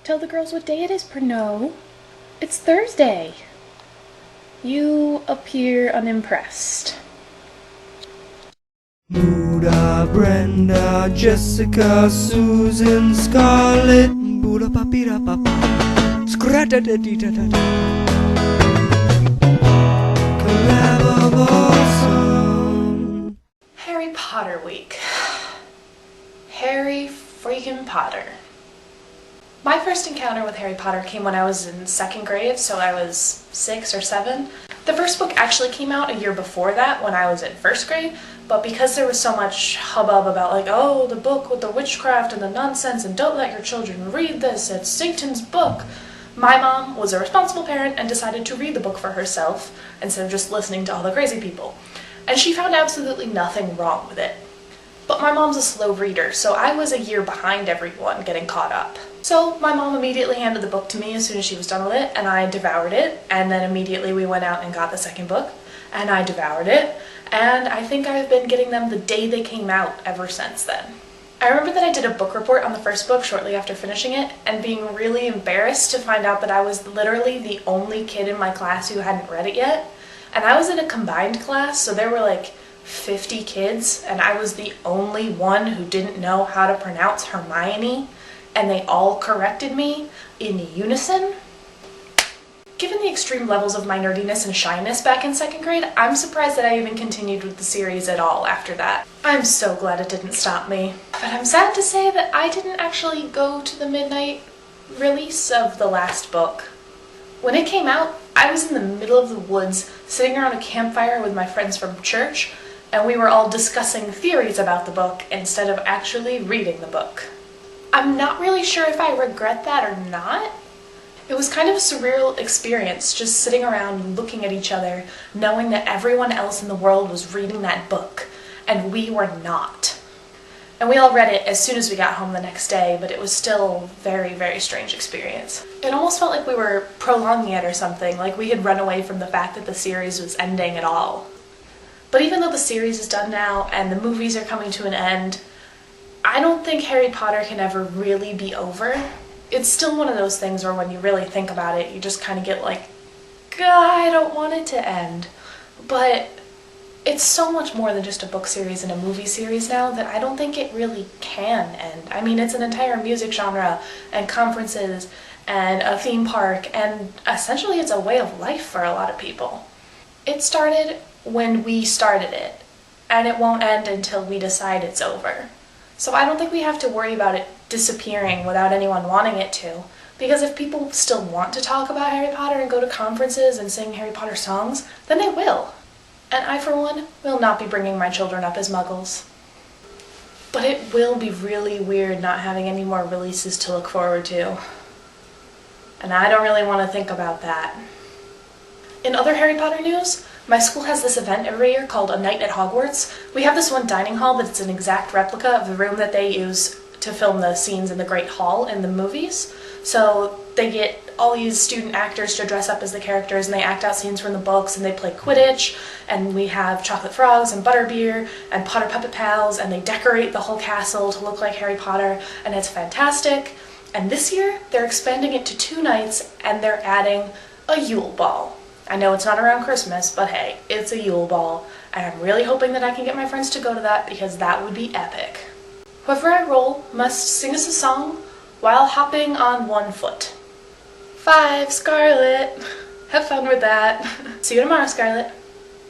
Tell the girls what day it is, Pernod. It's Thursday. You appear unimpressed. Buddha, Brenda, Jessica, Susan, Scarlett, Buddha, papira, papa, scratadadidadada. Collab of awesome. Harry Potter week. Harry freaking Potter. My first encounter with Harry Potter came when I was in second grade, so I was 6 or 7. The first book actually came out a year before that when I was in first grade, but because there was so much hubbub about like, oh, the book with the witchcraft and the nonsense and don't let your children read this, it's Satan's book, my mom was a responsible parent and decided to read the book for herself instead of just listening to all the crazy people. And she found absolutely nothing wrong with it. But my mom's a slow reader, so I was a year behind everyone getting caught up. So my mom immediately handed the book to me as soon as she was done with it, and I devoured it, and then immediately we went out and got the second book, and I devoured it, and I think I've been getting them the day they came out ever since then. I remember that I did a book report on the first book shortly after finishing it, and being really embarrassed to find out that I was literally the only kid in my class who hadn't read it yet, and I was in a combined class, so there were like 50 kids, and I was the only one who didn't know how to pronounce Hermione, and they all corrected me in unison. Given the extreme levels of my nerdiness and shyness back in second grade, I'm surprised that I even continued with the series at all after that. I'm so glad it didn't stop me. But I'm sad to say that I didn't actually go to the midnight release of the last book. When it came out, I was in the middle of the woods, sitting around a campfire with my friends from church, and we were all discussing theories about the book instead of actually reading the book. I'm not really sure if I regret that or not. It was kind of a surreal experience, just sitting around looking at each other, knowing that everyone else in the world was reading that book, and we were not. And we all read it as soon as we got home the next day, but it was still a very, very strange experience. It almost felt like we were prolonging it or something, like we had run away from the fact that the series was ending at all. But even though the series is done now and the movies are coming to an end, I don't think Harry Potter can ever really be over. It's still one of those things where when you really think about it, you just kind of get like, God, I don't want it to end. But it's so much more than just a book series and a movie series now that I don't think it really can end. I mean, it's an entire music genre and conferences and a theme park, and essentially it's a way of life for a lot of people. It started when we started it, and it won't end until we decide it's over. So I don't think we have to worry about it disappearing without anyone wanting it to, because if people still want to talk about Harry Potter and go to conferences and sing Harry Potter songs, then they will. And I, for one, will not be bringing my children up as muggles. But it will be really weird not having any more releases to look forward to. And I don't really want to think about that. In other Harry Potter news, my school has this event every year called A Night at Hogwarts. We have this one dining hall that's an exact replica of the room that they use to film the scenes in the Great Hall in the movies. So they get all these student actors to dress up as the characters, and they act out scenes from the books, and they play Quidditch, and we have chocolate frogs and butterbeer and Potter Puppet Pals, and they decorate the whole castle to look like Harry Potter, and it's fantastic. And this year, they're expanding it to 2 nights, and they're adding a Yule Ball. I know it's not around Christmas, but hey, it's a Yule Ball, and I'm really hoping that I can get my friends to go to that because that would be epic. Whoever I roll must sing us a song while hopping on 1 foot. 5, Scarlett! Have fun with that. See you tomorrow, Scarlett.